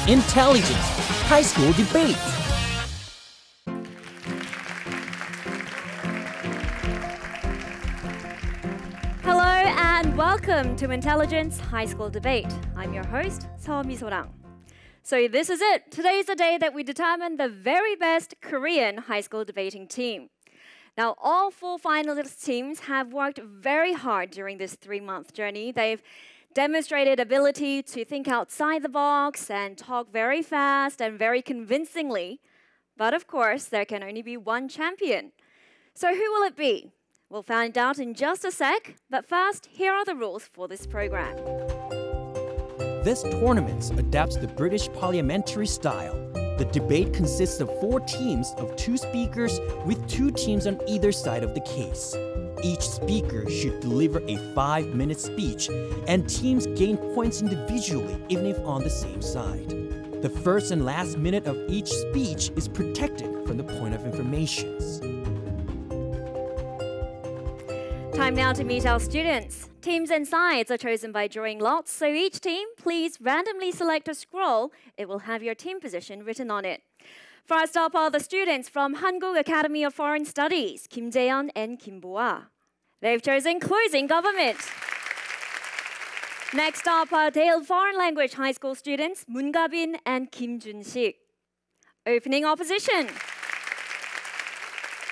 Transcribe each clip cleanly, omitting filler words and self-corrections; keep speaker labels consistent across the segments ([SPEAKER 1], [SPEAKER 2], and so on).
[SPEAKER 1] Intelligence High School Debate.
[SPEAKER 2] Hello and welcome to Intelligence High School Debate. I'm your host, Seo Mi-sorang. So this is it. Today is the day that we determine the very best Korean high school debating team. Now, all 4 finalist teams have worked very hard during this 3-month journey. They've demonstrated ability to think outside the box and talk very fast and very convincingly. But of course, there can only be one champion. So who will it be? We'll find out in just a sec. But first, here are the rules for this program.
[SPEAKER 1] This tournament adapts the British parliamentary style. The debate consists of 4 teams of 2 speakers with 2 teams on either side of the case. Each speaker should deliver a 5-minute speech, and teams gain points individually, even if on the same side. The first and last minute of each speech is protected from the point of information.
[SPEAKER 2] Time now to meet our students. Teams and sides are chosen by drawing lots, so each team, please randomly select a scroll. It will have your team position written on it. First up are the students from Hankook Academy of Foreign Studies, Kim Jae-yeon and Kim Bo-ah. They've chosen closing government. Next up are Daeil Foreign Language High School students, Moon Ga-bin and Kim Jun-sik. Opening opposition.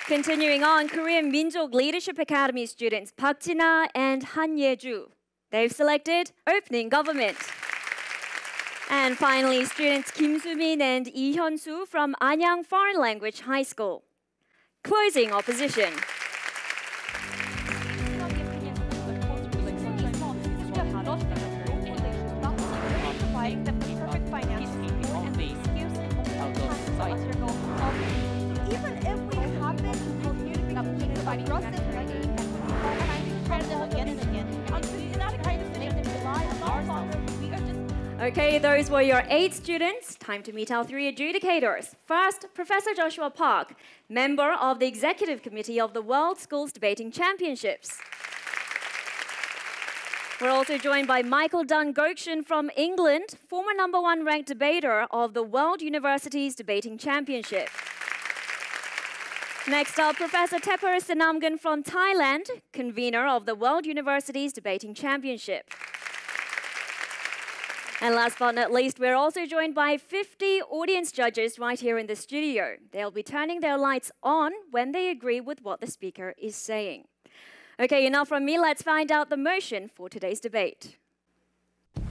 [SPEAKER 2] Continuing on, Korean Minjok Leadership Academy students, Park Jin-ah and Han Ye-ju. They've selected opening government. And finally, students Kim Soo-min and Lee Hyun-soo from Anyang Foreign Language High School. Closing opposition. Okay, those were your 8 students. Time to meet our 3 adjudicators. First, Professor Joshua Park, member of the Executive Committee of the World Schools Debating Championships. We're also joined by Michael Dunn-Gokshin from England, former #1 ranked debater of the World Universities Debating Championship. Next up, Professor Tepper Sinamgan from Thailand, convener of the World Universities Debating Championship. And last but not least, we're also joined by 50 audience judges right here in the studio. They'll be turning their lights on when they agree with what the speaker is saying. Okay, enough from me. Let's find out the motion for today's debate.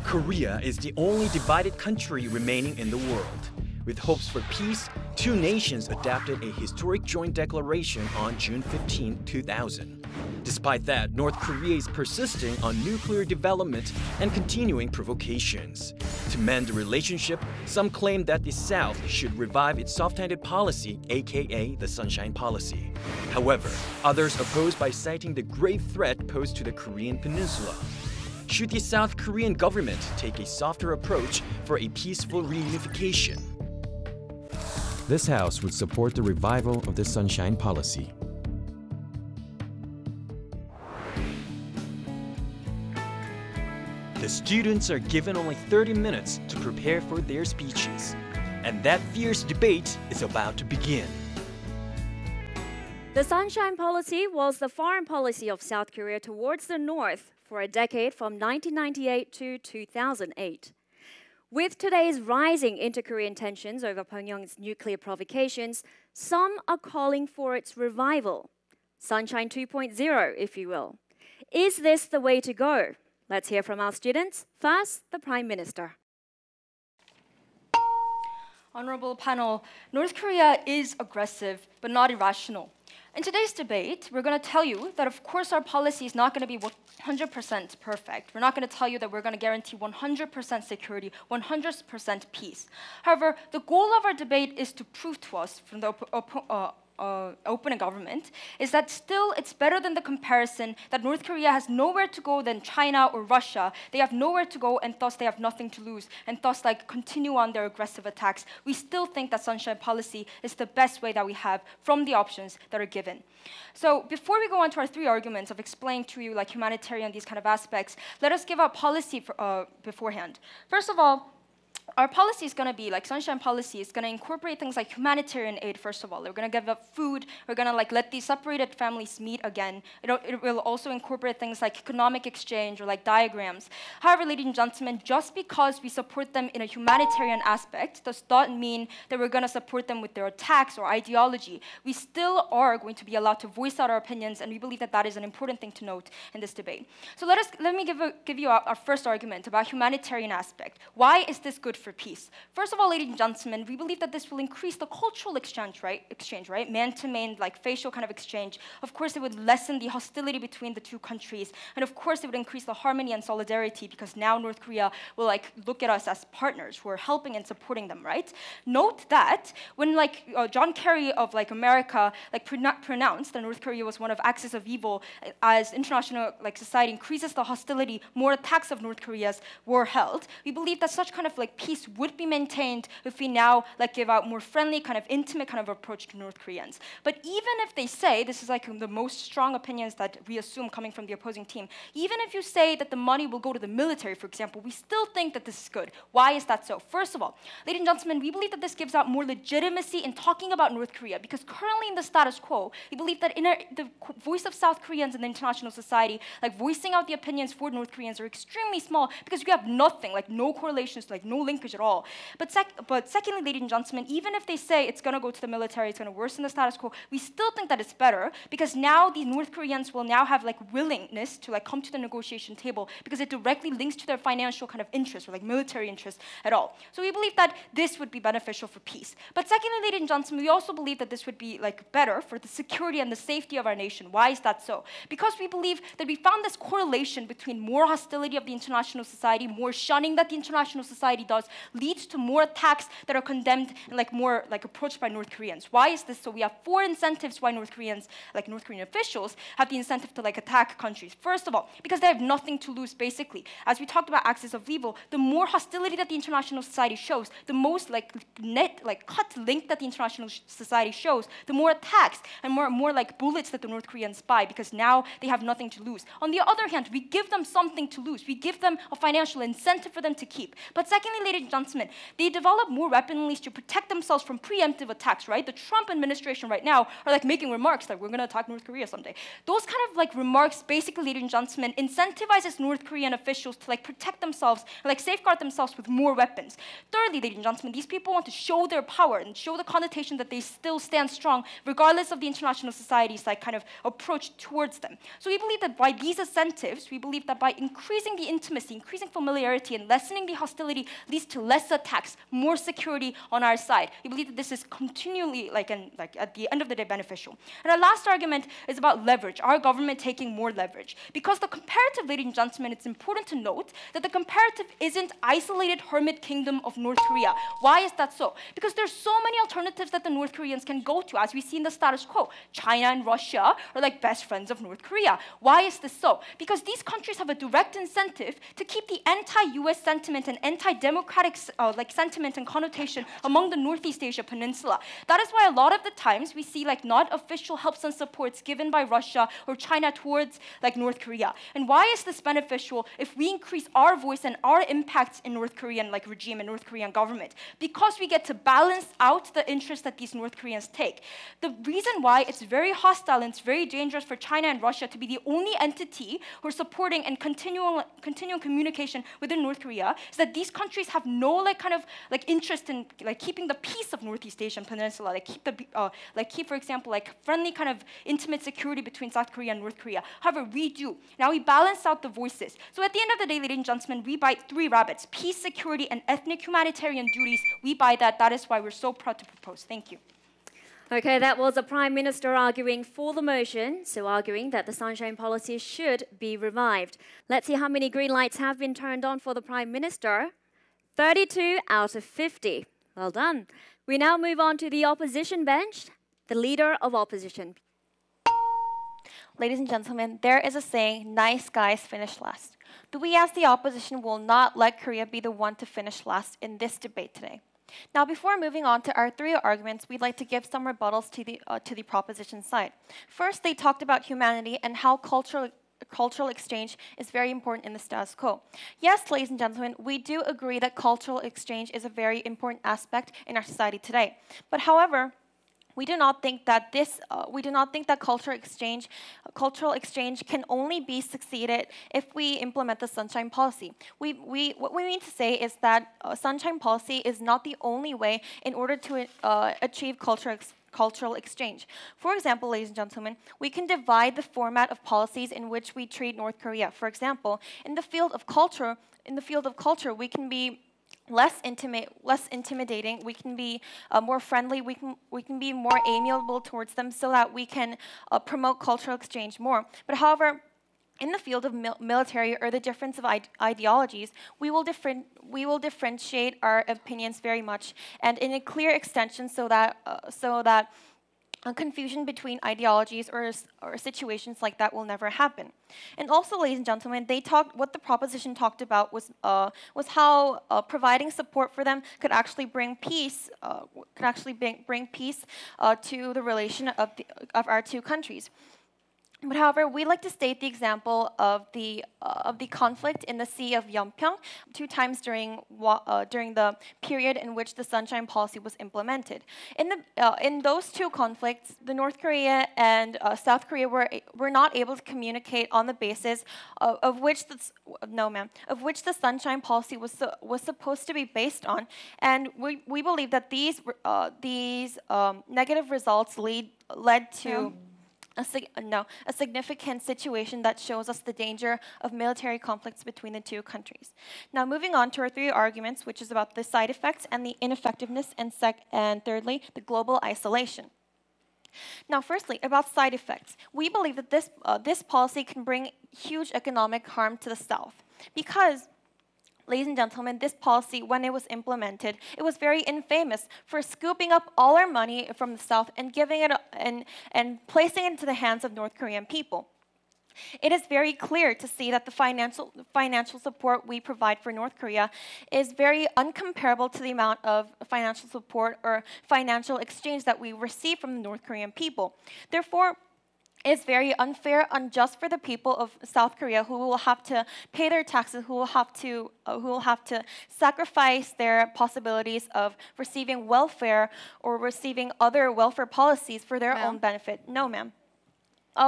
[SPEAKER 1] Korea is the only divided country remaining in the world. With hopes for peace, 2 nations adopted a historic joint declaration on June 15, 2000. Despite that, North Korea is persisting on nuclear development and continuing provocations. To mend the relationship, some claim that the South should revive its soft-handed policy, a.k.a. the Sunshine Policy. However, others oppose by citing the grave threat posed to the Korean Peninsula. Should the South Korean government take a softer approach for a peaceful reunification? This House would support the revival of the Sunshine Policy. The students are given only 30 minutes to prepare for their speeches. And that fierce debate is about to begin.
[SPEAKER 2] The Sunshine Policy was the foreign policy of South Korea towards the North for a decade from 1998 to 2008. With today's rising inter-Korean tensions over Pyongyang's nuclear provocations, some are calling for its revival. Sunshine 2.0, if you will. Is this the way to go? Let's hear from our students. First, the Prime Minister.
[SPEAKER 3] Honorable panel, North Korea is aggressive, but not irrational. In today's debate, we're going to tell you that, of course, our policy is not going to be 100% perfect. We're not going to tell you that we're going to guarantee 100% security, 100% peace. However, the goal of our debate is to prove to us from the opening government is that still it's better than the comparison that North Korea has nowhere to go than China or Russia. They have nowhere to go and thus they have nothing to lose and thus continue on their aggressive attacks. We still think that Sunshine Policy is the best way that we have from the options that are given. So before we go on to our 3 arguments of explaining to you humanitarian, these kind of aspects, let us give our policy beforehand. First of all, our policy is going to be, like Sunshine Policy, is going to incorporate things like humanitarian aid, first of all. We're going to give up food. We're going to like let these separated families meet again. It will also incorporate things like economic exchange or like diagrams. However, ladies and gentlemen, just because we support them in a humanitarian aspect does not mean that we're going to support them with their attacks or ideology. We still are going to be allowed to voice out our opinions, and we believe that that is an important thing to note in this debate. So let me give you our first argument about humanitarian aspect. Why is this good for peace? First of all, ladies and gentlemen, we believe that this will increase the cultural exchange, right? Man-to-man, like facial kind of exchange. Of course, it would lessen the hostility between the two countries, and of course, it would increase the harmony and solidarity because now North Korea will like look at us as partners who are helping and supporting them, right? Note that when like John Kerry of like America like pronounced that North Korea was one of axis of evil, as international like society increases the hostility, more attacks of North Korea's were held. We believe that such kind of like peace would be maintained if we now like give out more friendly, kind of intimate kind of approach to North Koreans. But even if they say, this is like the most strong opinions that we assume coming from the opposing team, even if you say that the money will go to the military, for example, we still think that this is good. Why is that so? First of all, ladies and gentlemen, we believe that this gives out more legitimacy in talking about North Korea because currently in the status quo, we believe that the voice of South Koreans in the international society, like voicing out the opinions for North Koreans are extremely small because we have nothing, like no correlations, like no linkage at all. But secondly, ladies and gentlemen, even if they say it's going to go to the military, it's going to worsen the status quo, we still think that it's better because now the North Koreans will now have like willingness to like come to the negotiation table because it directly links to their financial kind of interest or like military interest at all. So we believe that this would be beneficial for peace. But secondly, ladies and gentlemen, we also believe that this would be like better for the security and the safety of our nation. Why is that so? Because we believe that we found this correlation between more hostility of the international society, more shunning that the international society does, leads to more attacks that are condemned and like more like approached by North Koreans. Why is this so? We have four incentives why North Korean officials have the incentive to like attack countries. First of all, because they have nothing to lose basically. As we talked about axis of evil, the more hostility that the international society shows, the most like cut link that the international society shows, the more attacks and more like bullets that the North Koreans buy because now they have nothing to lose. On the other hand, we give them something to lose. We give them a financial incentive for them to keep. But secondly, ladies and gentlemen, they develop more weaponry to protect themselves from preemptive attacks, right? The Trump administration right now are like making remarks like we're going to attack North Korea someday. Those kind of like remarks basically, ladies and gentlemen, incentivizes North Korean officials to like protect themselves and like safeguard themselves with more weapons. Thirdly, ladies and gentlemen, these people want to show their power and show the connotation that they still stand strong regardless of the international society's like kind of approach towards them. So we believe that by these incentives, we believe that by increasing the intimacy, increasing familiarity, and lessening the hostility leads to less attacks, more security on our side. We believe that this is continually like at the end of the day beneficial. And our last argument is about leverage, our government taking more leverage. Because the comparative, ladies and gentlemen, it's important to note that the comparative isn't isolated hermit kingdom of North Korea. Why is that so? Because there's so many alternatives that the North Koreans can go to, as we see in the status quo. China and Russia are like best friends of North Korea. Why is this so? Because these countries have a direct incentive to keep the anti-US sentiment and anti-democratic like sentiment and connotation among the Northeast Asia Peninsula. That is why a lot of the times we see like not official helps and supports given by Russia or China towards like North Korea. And why is this beneficial if we increase our voice and our impact in North Korean like regime and North Korean government? Because we get to balance out the interests that these North Koreans take. The reason why it's very hostile and it's very dangerous for China and Russia to be the only entity who are supporting and continuing communication within North Korea is that these countries have no like kind of like interest in like keeping the peace of Northeast Asian Peninsula, like keep for example like friendly kind of intimate security between South Korea and North Korea. However, we do. Now we balance out the voices. So at the end of the day, ladies and gentlemen, we bite three rabbits: peace, security, and ethnic humanitarian duties. We buy that. That is why we're so proud to propose. Thank you.
[SPEAKER 2] Okay, that was the Prime Minister arguing for the motion, so arguing that the Sunshine Policy should be revived. Let's see how many green lights have been turned on for the Prime Minister. 32 out of 50. Well done. We now move on to the opposition bench, the leader of opposition.
[SPEAKER 4] Ladies and gentlemen, there is a saying, nice guys finish last. Do we as the opposition will not let Korea be the one to finish last in this debate today? Now, before moving on to our three arguments, we'd like to give some rebuttals to the proposition side. First, they talked about humanity and how cultural cultural exchange is very important in the status quo. Yes, ladies and gentlemen, we do agree that cultural exchange is a very important aspect in our society today. But however, we do not think that cultural exchange can only be succeeded if we implement the Sunshine Policy. What we mean to say is that Sunshine Policy is not the only way in order to achieve cultural exchange. For example, ladies and gentlemen, we can divide the format of policies in which we treat North Korea. For example, in the field of culture, we can be less intimidating. We can be more friendly. We can be more amiable towards them, so that we can promote cultural exchange more. But however, in the field of military or the difference of ideologies, we will differentiate our opinions very much, and in a clear extension, so that confusion between ideologies or situations like that will never happen. And also, ladies and gentlemen, what the proposition talked about was how providing support for them could actually bring peace. Bring peace to the relation of our two countries. But however, we like to state the example of the conflict in the Sea of Yeonpyeong 2 times during the period in which the Sunshine Policy was implemented. In those 2 conflicts, the North Korea and South Korea were not able to communicate on the basis of which the Sunshine Policy was supposed to be based on, and we believe that these negative results led to a significant situation that shows us the danger of military conflicts between the 2 countries. Now, moving on to our 3 arguments, which is about the side effects and the ineffectiveness, and thirdly, the global isolation. Now, firstly, about side effects. We believe that this policy can bring huge economic harm to the South because, ladies and gentlemen, this policy, when it was implemented, it was very infamous for scooping up all our money from the South and giving it and placing it into the hands of North Korean people. It is very clear to see that the financial support we provide for North Korea is very uncomparable to the amount of financial support or financial exchange that we receive from the North Korean people. Therefore, it's very unfair, unjust for the people of South Korea, who will have to pay their taxes, who will have to sacrifice their possibilities of receiving welfare or receiving other welfare policies for their own benefit. No, ma'am.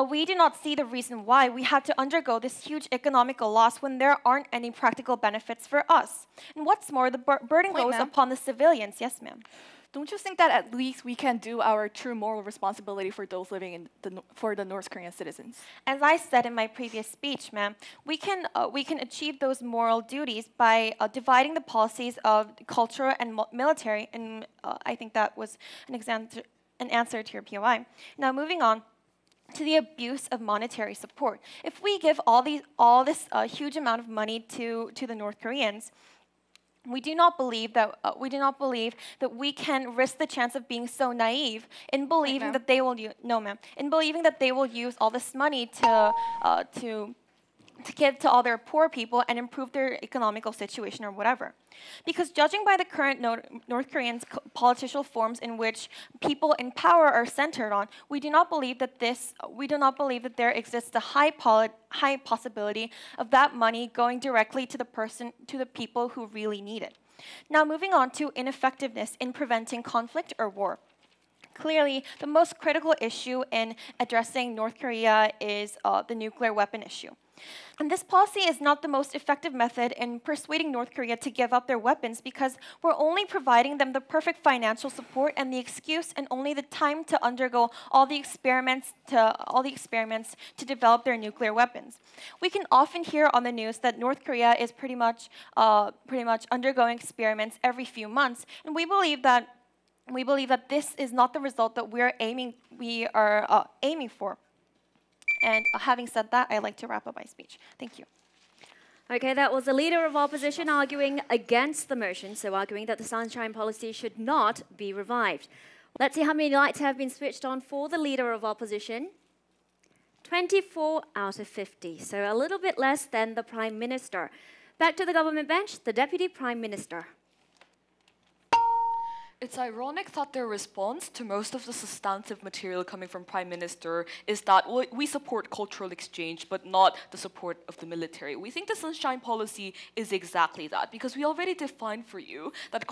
[SPEAKER 4] We do not see the reason why we had to undergo this huge economical loss when there aren't any practical benefits for us. And what's more, the burden goes upon the civilians. Yes, ma'am.
[SPEAKER 5] Don't you think that at least we can do our true moral responsibility for those living in for the North Korean citizens?
[SPEAKER 4] As I said in my previous speech, ma'am, we can achieve those moral duties by dividing the policies of culture and military, and I think that was an answer to your POI. Now, moving on to the abuse of monetary support. If we give all this huge amount of money to the North Koreans, we do not believe that we can risk the chance of being so naive in believing that they will use all this money to give to all their poor people and improve their economical situation or whatever. Because judging by the current North Korean political forms in which people in power are centered on, we do not believe that there exists a high possibility of that money going directly to the people who really need it. Now, moving on to ineffectiveness in preventing conflict or war. Clearly, the most critical issue in addressing North Korea is the nuclear weapon issue. And this policy is not the most effective method in persuading North Korea to give up their weapons, because we're only providing them the perfect financial support and the excuse and only the time to undergo all the experiments to develop their nuclear weapons. We can often hear on the news that North Korea is pretty much undergoing experiments every few months, and we believe that this is not the result that we are aiming for. And having said that, I'd like to wrap up my speech. Thank you.
[SPEAKER 2] Okay, that was the Leader of Opposition arguing against the motion, so arguing that the Sunshine Policy should not be revived. Let's see how many lights have been switched on for the Leader of Opposition. 24 out of 50, so a little bit less than the Prime Minister. Back to the government bench, the Deputy Prime Minister.
[SPEAKER 6] It's ironic that their response to most of the substantive material coming from Prime Minister is that we support cultural exchange, but not the support of the military. We think the Sunshine Policy is exactly that, because we already defined for you that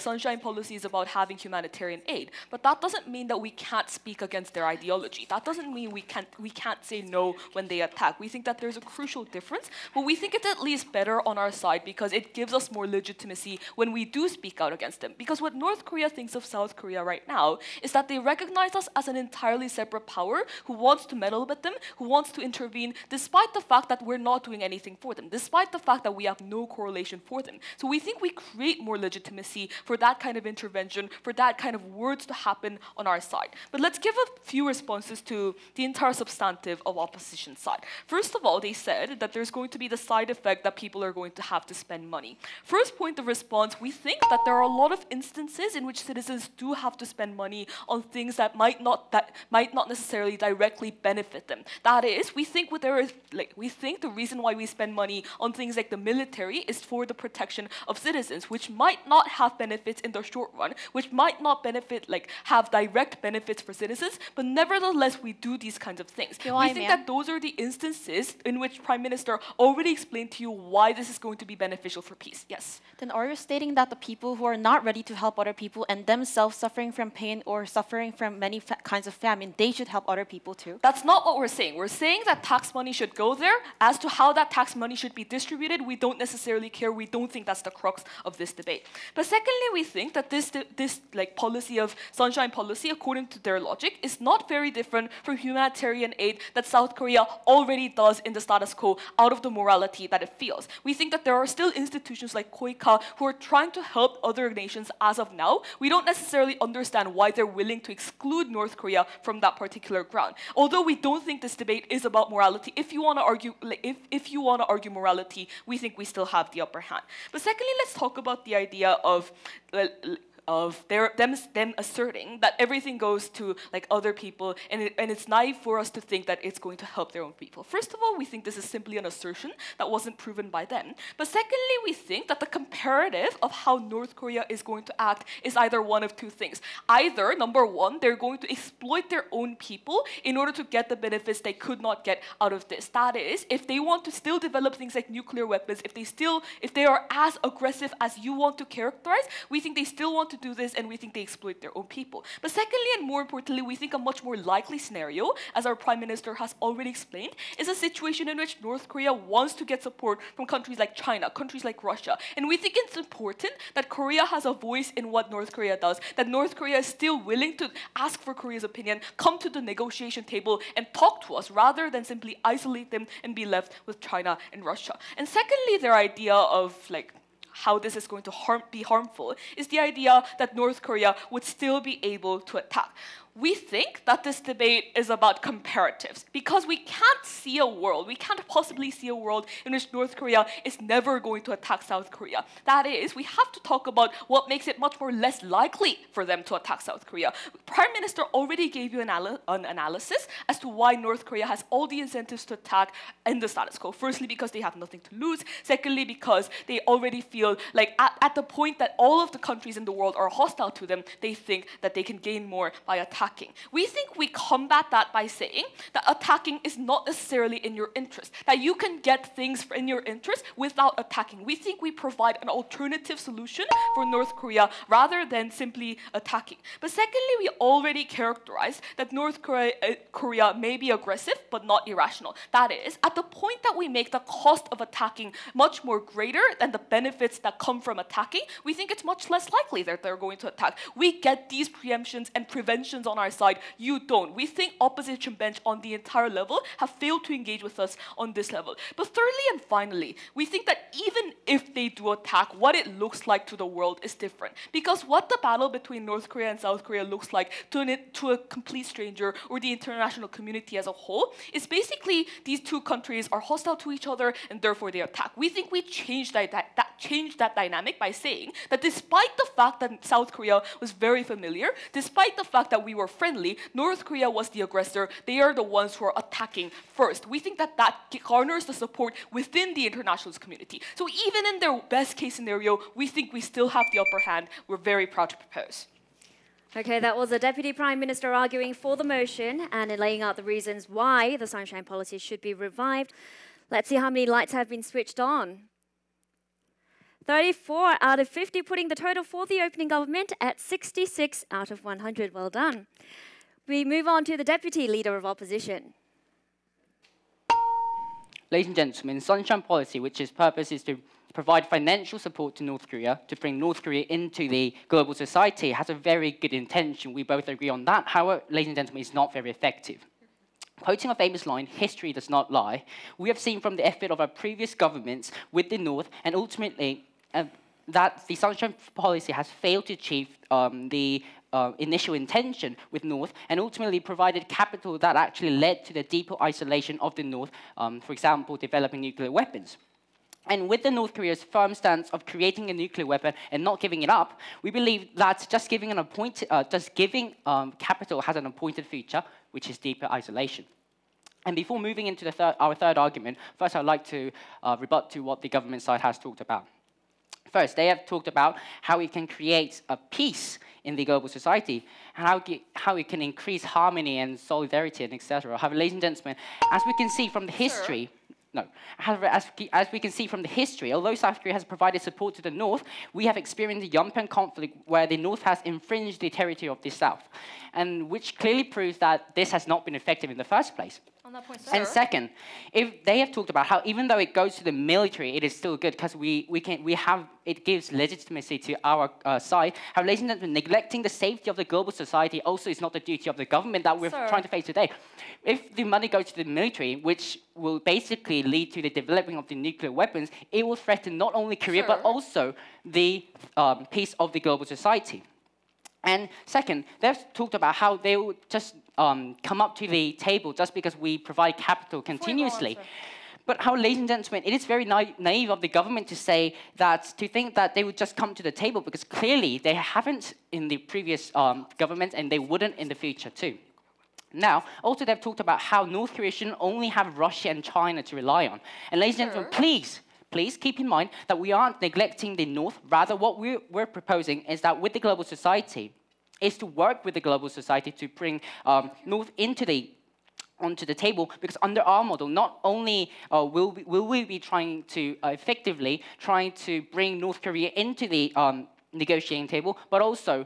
[SPEAKER 6] Sunshine Policy is about having humanitarian aid, but that doesn't mean that we can't speak against their ideology. That doesn't mean we can't say no when they attack. We think that there's a crucial difference, but we think it's at least better on our side because it gives us more legitimacy when we do speak out against them. Because what North Korea thinks of South Korea right now is that they recognize us as an entirely separate power who wants to meddle with them, who wants to intervene, despite the fact that we're not doing anything for them, despite the fact that we have no correlation for them. So we think we create more legitimacy for that kind of intervention, for that kind of words to happen on our side. But let's give a few responses to the entire substantive of opposition side. First of all, they said that there's going to be the side effect that people are going to have to spend money. First point of response, we think that there are a lot of instances in which citizens do have to spend money on things that might not necessarily directly benefit them. That is, we think the reason why we spend money on things like the military is for the protection of citizens, which might not have benefits in the short run, which might not have direct benefits for citizens, but nevertheless we do these kinds of things. We think that those are the instances in which Prime Minister already explained to you why this is going to be beneficial for peace. Yes?
[SPEAKER 7] Then are you stating that the people who are not ready to help other people and themselves suffering from pain or suffering from many kinds of famine, they should help other people too?
[SPEAKER 6] That's not what we're saying. We're saying that tax money should go there. As to how that tax money should be distributed, we don't necessarily care. We don't think that's the crux of this debate. But secondly, we think that this policy of Sunshine Policy, according to their logic, is not very different from humanitarian aid that South Korea already does in the status quo out of the morality that it feels. We think that there are still institutions like KOICA who are trying to help other nations as of now. We don't necessarily understand why they're willing to exclude North Korea from that particular ground. Although we don't think this debate is about morality, if you want to argue morality, we think we still have the upper hand. But secondly, let's talk about the idea of them asserting that everything goes to other people, and it's naive for us to think that it's going to help their own people. First of all, we think this is simply an assertion that wasn't proven by them. But secondly, we think that the comparative of how North Korea is going to act is either one of two things. Either, number one, they're going to exploit their own people in order to get the benefits they could not get out of this. That is, if they want to still develop things like nuclear weapons, if they are as aggressive as you want to characterize, we think they still want to do this, and we think they exploit their own people. But secondly, and more importantly, we think a much more likely scenario, as our Prime Minister has already explained, is a situation in which North Korea wants to get support from countries like China, countries like Russia. And we think it's important that Korea has a voice in what North Korea does, that North Korea is still willing to ask for Korea's opinion, come to the negotiation table, and talk to us, rather than simply isolate them and be left with China and Russia. And secondly, their idea of how this is going to be harmful is the idea that North Korea would still be able to attack. We think that this debate is about comparatives, because we can't possibly see a world in which North Korea is never going to attack South Korea. That is, we have to talk about what makes it much more less likely for them to attack South Korea. Prime Minister already gave you an analysis as to why North Korea has all the incentives to attack in the status quo. Firstly, because they have nothing to lose. Secondly, because they already feel at the point that all of the countries in the world are hostile to them, they think that they can gain more by attacking. We think we combat that by saying that attacking is not necessarily in your interest, that you can get things in your interest without attacking. We think we provide an alternative solution for North Korea rather than simply attacking. But secondly, we already characterized that North Korea may be aggressive but not irrational. That is, at the point that we make the cost of attacking much more greater than the benefits that come from attacking, we think it's much less likely that they're going to attack. We get these preemptions and preventions on our side. You don't. We think opposition bench on the entire level have failed to engage with us on this level. But thirdly and finally, we think that even if they do attack, what it looks like to the world is different. Because what the battle between North Korea and South Korea looks like to a complete stranger or the international community as a whole is basically these two countries are hostile to each other and therefore they attack. We think we changed that dynamic by saying that despite the fact that South Korea was very familiar, despite the fact that we were were friendly, North Korea was the aggressor. They are the ones who are attacking first. We think that that garners the support within the international community. So even in their best case scenario, we think we still have the upper hand. We're very proud to propose.
[SPEAKER 2] Okay, that was the Deputy Prime Minister arguing for the motion and laying out the reasons why the Sunshine Policy should be revived. Let's see how many lights have been switched on. 34 out of 50, putting the total for the opening government at 66 out of 100. Well done. We move on to the Deputy Leader of Opposition.
[SPEAKER 8] Ladies and gentlemen, Sunshine Policy, which its purpose is to provide financial support to North Korea, to bring North Korea into the global society, has a very good intention. We both agree on that. However, ladies and gentlemen, it's not very effective. Quoting a famous line, history does not lie, we have seen from the effort of our previous governments with the North, and ultimately that the Sunshine Policy has failed to achieve the initial intention with North, and ultimately provided capital that actually led to the deeper isolation of the North, for example, developing nuclear weapons. And with the North Korea's firm stance of creating a nuclear weapon and not giving it up, we believe that just giving capital has an appointed future, which is deeper isolation. And before moving into our third argument, first I'd like to rebut to what the government side has talked about. First, they have talked about how we can create a peace in the global society, and how we can increase harmony and solidarity, and etc. However, ladies and gentlemen, as we can see from the history, however, as we can see from the history, although South Korea has provided support to the North, we have experienced a Yonpan conflict where the North has infringed the territory of the South, and which clearly proves that this has not been effective in the first place.
[SPEAKER 3] On that point,
[SPEAKER 8] and second, if they have talked about how even though it goes to the military, it is still good because it gives legitimacy to our side. However, ladies and gentlemen, neglecting the safety of the global society also is not the duty of the government that we're trying to face today. If the money goes to the military, which will basically lead to the developing of the nuclear weapons, it will threaten not only Korea but also the peace of the global society. And second, they've talked about how they will just come up to the table just because we provide capital continuously. But how, ladies and gentlemen, it is very naive of the government to say that, to think that they would just come to the table, because clearly they haven't in the previous government and they wouldn't in the future too. Now, also they've talked about how North Korea shouldn't only have Russia and China to rely on. And ladies and gentlemen, please keep in mind that we aren't neglecting the North. Rather, what we're proposing is that with the global society, is to work with the global society to bring North onto the table, because under our model, not only will we be trying to effectively trying to bring North Korea into the negotiating table, but also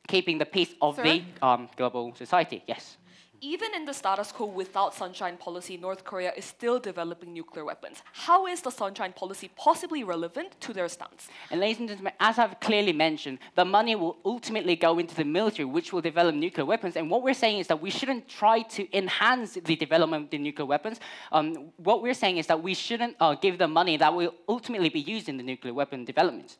[SPEAKER 8] keeping the peace of the global society. Yes.
[SPEAKER 6] Even in the status quo without Sunshine Policy, North Korea is still developing nuclear weapons. How is the Sunshine Policy possibly relevant to their stance?
[SPEAKER 8] And ladies and gentlemen, as I've clearly mentioned, the money will ultimately go into the military, which will develop nuclear weapons. And what we're saying is that we shouldn't try to enhance the development of the nuclear weapons. What we're saying is that we shouldn't give the money that will ultimately be used in the nuclear weapon development.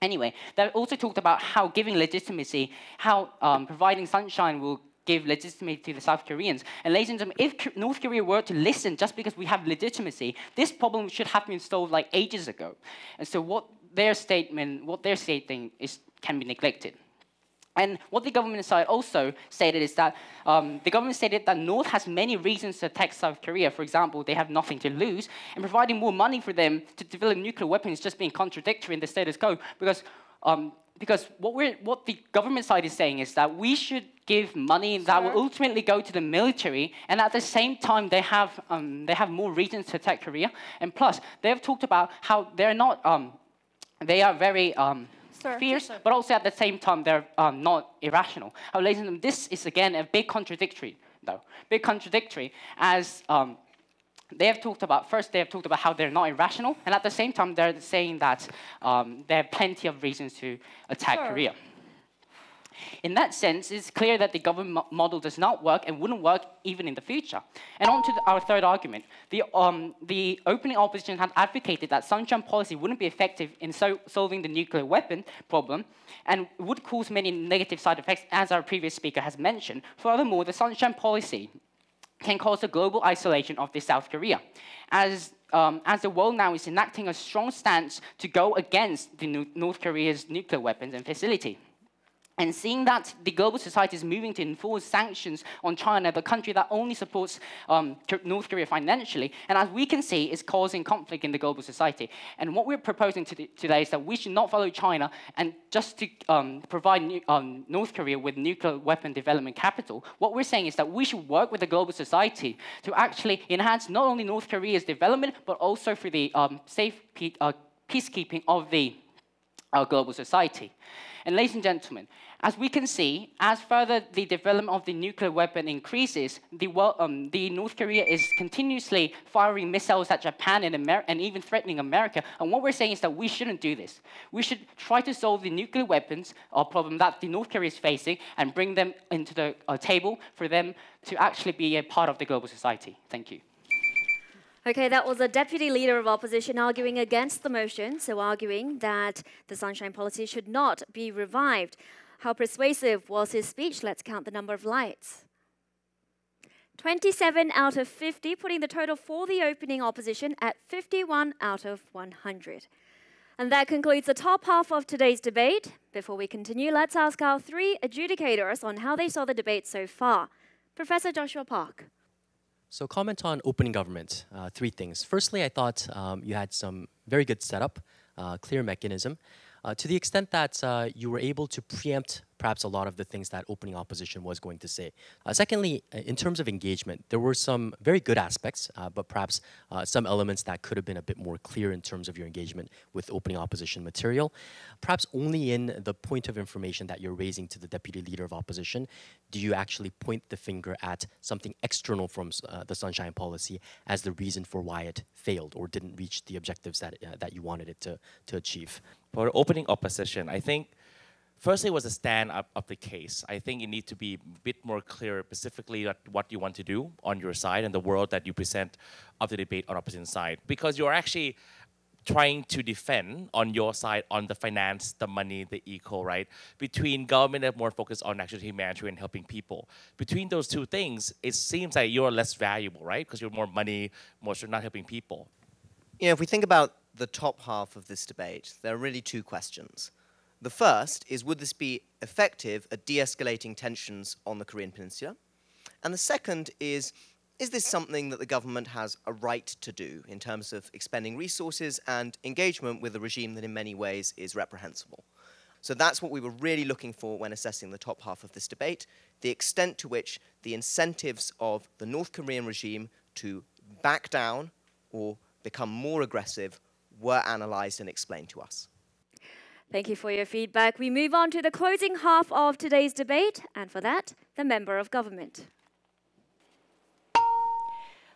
[SPEAKER 8] Anyway, they also talked about how giving legitimacy, how providing sunshine will give legitimacy to the South Koreans. And ladies and gentlemen, if North Korea were to listen just because we have legitimacy, this problem should have been solved like ages ago. And so what they're stating can be neglected. And what the government side also stated is that the government stated that North has many reasons to attack South Korea. For example, they have nothing to lose, and providing more money for them to develop nuclear weapons is just being contradictory in the status quo, because what the government side is saying is that we should give money that will ultimately go to the military, and at the same time they have more reasons to attack Korea. And plus, they have talked about how they are very fierce, but also at the same time they're not irrational. Ladies and gentlemen, this is again a big contradictory, as they have talked about how they're not irrational, and at the same time they're saying that there are plenty of reasons to attack Korea. In that sense, it's clear that the government model does not work and wouldn't work even in the future. And on to our third argument. The opening opposition had advocated that Sunshine Policy wouldn't be effective in solving the nuclear weapon problem and would cause many negative side effects, as our previous speaker has mentioned. Furthermore, the Sunshine Policy can cause a global isolation of South Korea, as the world now is enacting a strong stance to go against North Korea's nuclear weapons and facility. And seeing that the global society is moving to enforce sanctions on China, the country that only supports North Korea financially, and as we can see, is causing conflict in the global society. And what we're proposing today is that we should not follow China and just to provide North Korea with nuclear weapon development capital. What we're saying is that we should work with the global society to actually enhance not only North Korea's development, but also for the safe peacekeeping of the global society. And ladies and gentlemen, as we can see, as further the development of the nuclear weapon increases, the North Korea is continuously firing missiles at Japan and even threatening America. And what we're saying is that we shouldn't do this. We should try to solve the nuclear weapons problem that the North Korea is facing and bring them into the table for them to actually be a part of the global society. Thank you.
[SPEAKER 2] Okay, that was a deputy leader of opposition arguing against the motion, so arguing that the Sunshine Policy should not be revived. How persuasive was his speech? Let's count the number of lights. 27 out of 50, putting the total for the opening opposition at 51 out of 100. And that concludes the top half of today's debate. Before we continue, let's ask our 3 adjudicators on how they saw the debate so far. Professor Joshua Park.
[SPEAKER 9] So comment on opening government, 3 things. Firstly, I thought you had some very good setup, clear mechanism, to the extent that you were able to preempt perhaps a lot of the things that opening opposition was going to say. Secondly, in terms of engagement, there were some very good aspects, but perhaps some elements that could have been a bit more clear in terms of your engagement with opening opposition material. Perhaps only in the point of information that you're raising to the deputy leader of opposition do you actually point the finger at something external from the Sunshine Policy as the reason for why it failed or didn't reach the objectives that you wanted it to achieve.
[SPEAKER 10] For opening opposition, I think firstly was a stand up of the case. I think you need to be a bit more clear specifically what you want to do on your side and the world that you present of the debate on opposition side. Because you're actually trying to defend on your side on the finance, the money, the eco, right? Between government that more focused on actually humanitarian and helping people. Between those 2 things, it seems like you're less valuable, right? Because you're more money, more so not helping people.
[SPEAKER 11] You know, if we think about the top half of this debate, there are really 2 questions. The first is, would this be effective at de-escalating tensions on the Korean Peninsula? And the second is this something that the government has a right to do in terms of expending resources and engagement with a regime that in many ways is reprehensible? So that's what we were really looking for when assessing the top half of this debate, the extent to which the incentives of the North Korean regime to back down or become more aggressive were analysed and explained to us.
[SPEAKER 2] Thank you for your feedback. We move on to the closing half of today's debate, and for that, the member of government.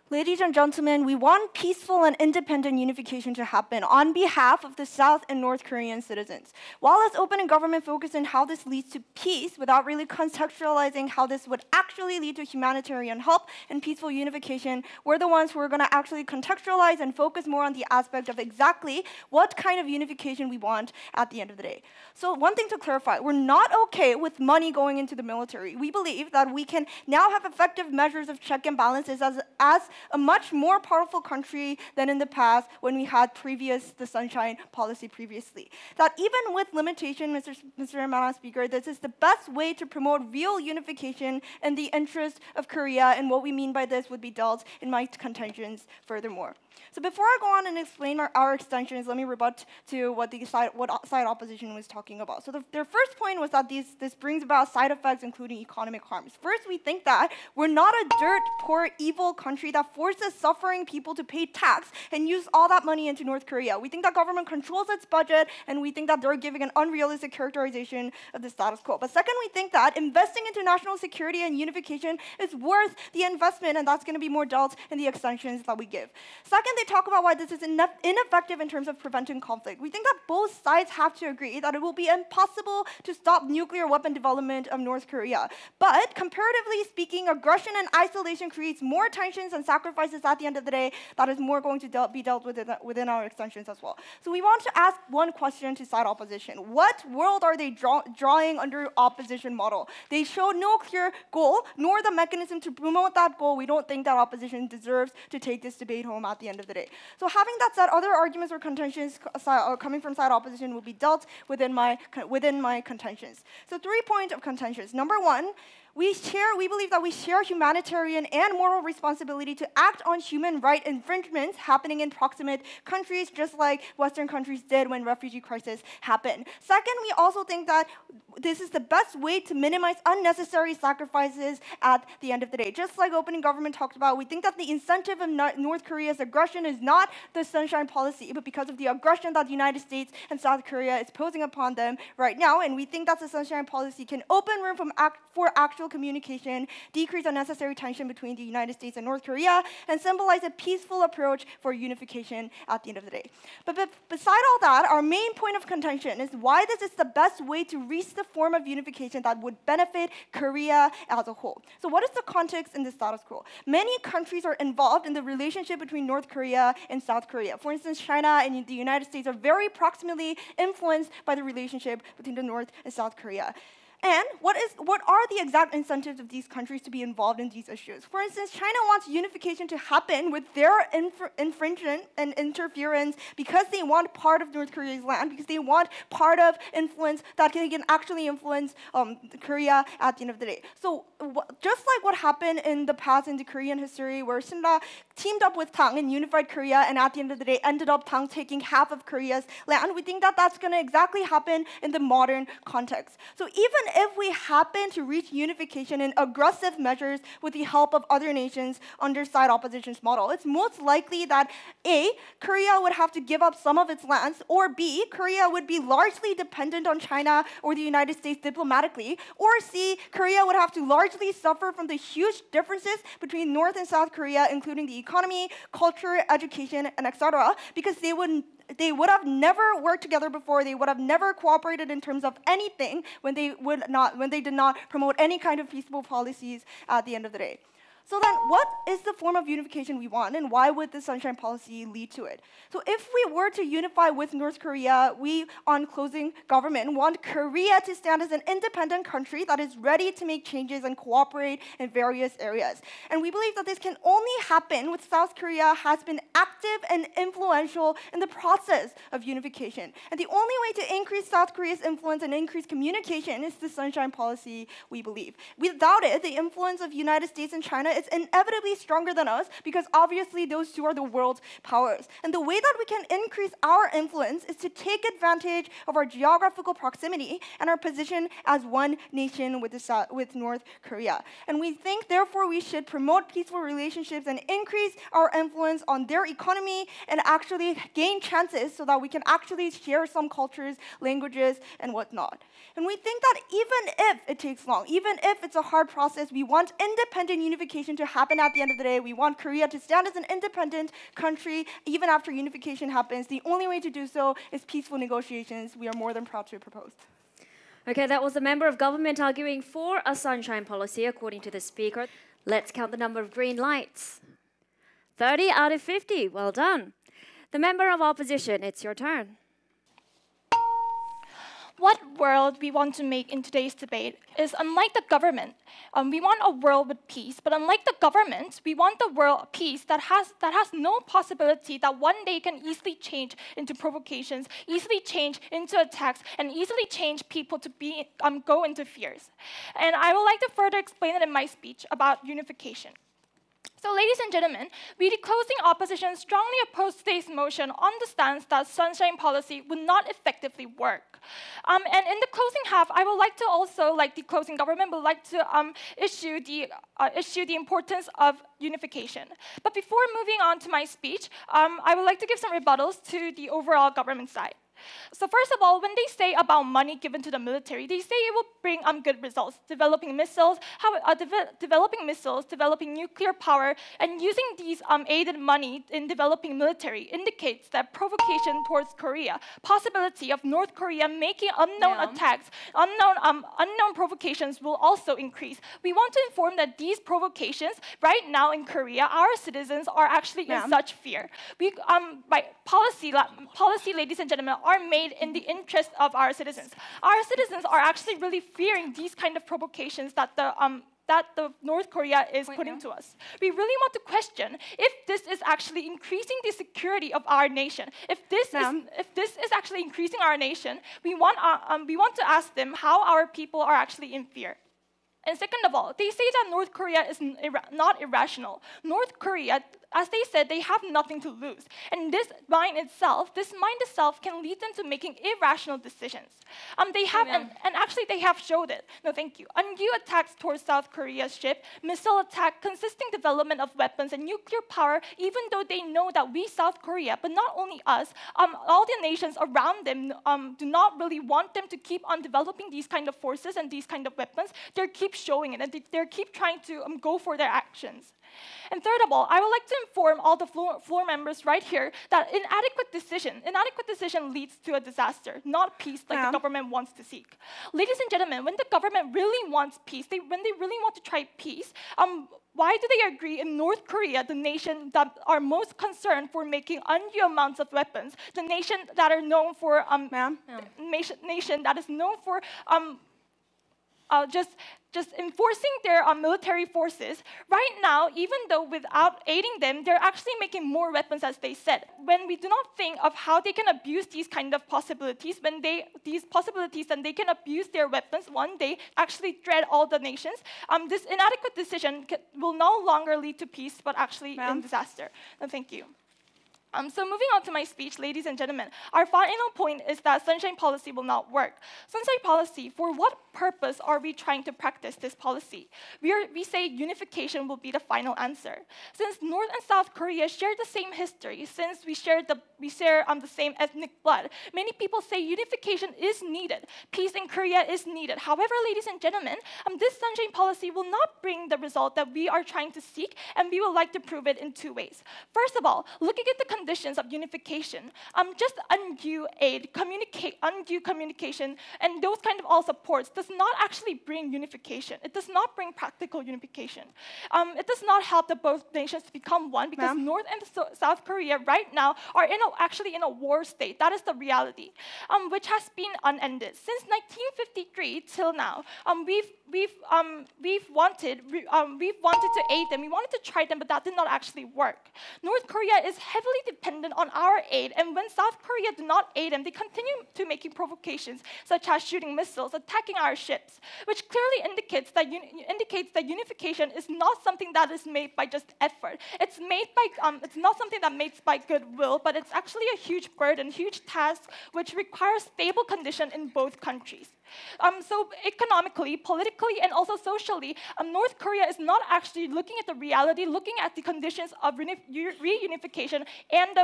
[SPEAKER 3] Ladies and gentlemen, we want peaceful and independent unification to happen on behalf of the South and North Korean citizens. While as opening government focus on how this leads to peace without really contextualizing how this would actually lead to humanitarian help and peaceful unification, we're the ones who are going to actually contextualize and focus more on the aspect of exactly what kind of unification we want at the end of the day. So one thing to clarify, we're not okay with money going into the military. We believe that we can now have effective measures of check and balances as a much more powerful country than in the past when we had the Sunshine Policy previously. That even with limitation, Mr. Madam Speaker, this is the best way to promote real unification in the interest of Korea, and what we mean by this would be dealt in my contentions furthermore. So before I go on and explain our extensions, let me rebut to what side opposition was talking about. So their first point was that this brings about side effects, including economic harms. First, we think that we're not a dirt poor, evil country that forces suffering people to pay tax and use all that money into North Korea. We think that government controls its budget, and we think that they're giving an unrealistic characterization of the status quo. But second, we think that investing into national security and unification is worth the investment, and that's going to be more dealt in the extensions that we give. Second, they talk about why this is ineffective in terms of preventing conflict. We think that both sides have to agree that it will be impossible to stop nuclear weapon development of North Korea. But comparatively speaking, aggression and isolation creates more tensions and
[SPEAKER 12] sacrifices at the end of the day, that is more going to be dealt with within our extensions as well. So we want to ask one question to side opposition. What world are they drawing under opposition model? They show no clear goal, nor the mechanism to promote that goal. We don't think that opposition deserves to take this debate home at the end of the day. So having that said, other arguments or contentions coming from side opposition will be dealt within my contentions. So 3 points of contentions. Number one, we believe that we share humanitarian and moral responsibility to act on human right infringements happening in proximate countries, just like Western countries did when refugee crisis happened. Second, we also think that this is the best way to minimize unnecessary sacrifices at the end of the day. Just like opening government talked about, we think that the incentive of North Korea's aggression is not the Sunshine Policy, but because of the aggression that the United States and South Korea is posing upon them right now. And we think that the Sunshine Policy can open room for actual communication, decrease unnecessary tension between the United States and North Korea, and symbolize a peaceful approach for unification at the end of the day. But beside all that, our main point of contention is why this is the best way to reach the form of unification that would benefit Korea as a whole. So what is the context in the status quo? Many countries are involved in the relationship between North Korea and South Korea. For instance, China and the United States are very proximately influenced by the relationship between the North and South Korea. And what are the exact incentives of these countries to be involved in these issues? For instance, China wants unification to happen with their infringement and interference because they want part of North Korea's land, because they want part of influence that can actually influence Korea at the end of the day. So just like what happened in the past in the Korean history, where Sinda teamed up with Tang and unified Korea, and at the end of the day ended up Tang taking half of Korea's land, we think that that's going to exactly happen in the modern context. So even if we happen to reach unification in aggressive measures with the help of other nations under side opposition's model, it's most likely that A, Korea would have to give up some of its lands, or B, Korea would be largely dependent on China or the United States diplomatically, or C, Korea would have to largely suffer from the huge differences between North and South Korea, including the economy, culture, education, and etc., because they would have never worked together before. They would have never cooperated in terms of anything when they did not promote any kind of peaceful policies at the end of the day. So then, what is the form of unification we want, and why would the Sunshine Policy lead to it? So if we were to unify with North Korea, we, on closing government, want Korea to stand as an independent country that is ready to make changes and cooperate in various areas. And we believe that this can only happen with South Korea has been active and influential in the process of unification. And the only way to increase South Korea's influence and increase communication is the Sunshine Policy, we believe. Without it, the influence of United States and China is inevitably stronger than us, because obviously those two are the world's powers. And the way that we can increase our influence is to take advantage of our geographical proximity and our position as one nation with North Korea. And we think, therefore, we should promote peaceful relationships and increase our influence on their economy and actually gain chances so that we can actually share some cultures, languages, and whatnot. And we think that even if it takes long, even if it's a hard process, we want independent unification to happen at the end of the day. We want Korea to stand as an independent country even after unification happens. The only way to do so is peaceful negotiations. We are more than proud to propose.
[SPEAKER 2] Okay, that was a member of government arguing for a Sunshine Policy, according to the speaker. Let's count the number of green lights. 30 out of 50. Well done. The member of opposition, it's your turn.
[SPEAKER 13] What world we want to make in today's debate is unlike the government. We want a world with peace, but unlike the government, we want the world of peace that has no possibility that one day can easily change into provocations, easily change into attacks, and easily change people to go into fears. And I would like to further explain it in my speech about unification. So, ladies and gentlemen, we, the closing opposition, strongly oppose today's motion on the stance that Sunshine Policy would not effectively work. And in the closing half, I would like to also, like the closing government, would like to issue the importance of unification. But before moving on to my speech, I would like to give some rebuttals to the overall government side. So first of all, when they say about money given to the military, they say it will bring good results, developing missiles, developing nuclear power, and using these aided money in developing military indicates that provocation towards Korea, possibility of North Korea making unknown attacks, unknown provocations will also increase. We want to inform that these provocations right now in Korea, our citizens are actually in such fear. We, by policy, ladies and gentlemen, are made in the interest of our citizens. Our citizens are actually really fearing these kind of provocations that the North Korea is putting to us. We really want to question if this is actually increasing the security of our nation. If this is actually increasing our nation, we want to ask them how our people are actually in fear. And second of all, they say that North Korea is not irrational. North Korea, as they said, they have nothing to lose. And this mind itself can lead them to making irrational decisions. They have, and actually they have showed it. No, thank you. Undue attacks towards South Korea's ship, missile attack, consisting development of weapons and nuclear power, even though they know that we, South Korea, but not only us, all the nations around them do not really want them to keep on developing these kind of forces and these kind of weapons. They keep showing it, and they keep trying to go for their actions. And third of all, I would like to inform all the floor members right here that inadequate decision leads to a disaster, not peace like the government wants to seek. Ladies and gentlemen, when the government really wants peace, when they really want to try peace, why do they agree in North Korea, the nation that are most concerned for making undue amounts of weapons, the nation that are known for nation that is known for just enforcing their military forces, right now, even though without aiding them, they're actually making more weapons, as they said. When we do not think of how they can abuse these kind of possibilities, then they can abuse their weapons one day, actually threat all the nations. This inadequate decision will no longer lead to peace, but actually in disaster. No, thank you. So moving on to my speech, ladies and gentlemen, our final point is that sunshine policy will not work. Sunshine policy, for what purpose are we trying to practice this policy? We say unification will be the final answer. Since North and South Korea share the same history, since we share the same ethnic blood, many people say unification is needed. Peace in Korea is needed. However, ladies and gentlemen, this sunshine policy will not bring the result that we are trying to seek, and we would like to prove it in two ways. First of all, looking at the conditions of unification, just undue aid, undue communication, and those kind of all supports does not actually bring unification. It does not bring practical unification. It does not help the both nations to become one, because North and South Korea right now are actually in a war state. That is the reality, which has been unended since 1953 till now. We've wanted to aid them. We wanted to try them, but that did not actually work. North Korea is heavily dependent on our aid, and when South Korea do not aid them, they continue to making provocations, such as shooting missiles, attacking our ships, which clearly indicates that unification is not something that is made by just effort. It's not something that made by goodwill, but it's actually a huge burden, huge task, which requires stable condition in both countries. So economically, politically, and also socially, North Korea is not actually looking at the reality, looking at the conditions of reunification and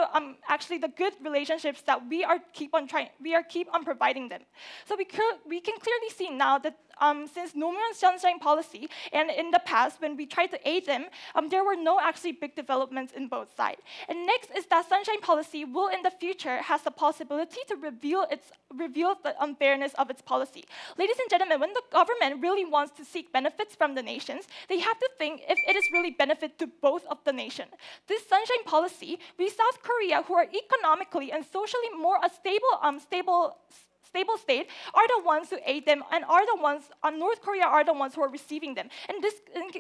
[SPEAKER 13] actually the good relationships that we keep on providing them. So we can clearly see now that since no man's sunshine policy, and in the past when we tried to aid them, there were no actually big developments in both sides. And next is that sunshine policy will in the future has the possibility to reveal the unfairness of its policy. Ladies and gentlemen, when the government really wants to seek benefits from the nations, they have to think if it is really benefit to both of the nation. This sunshine policy, we South Korea, who are economically and socially more a stable state, are the ones who aid them, and North Korea are the ones who are receiving them. And this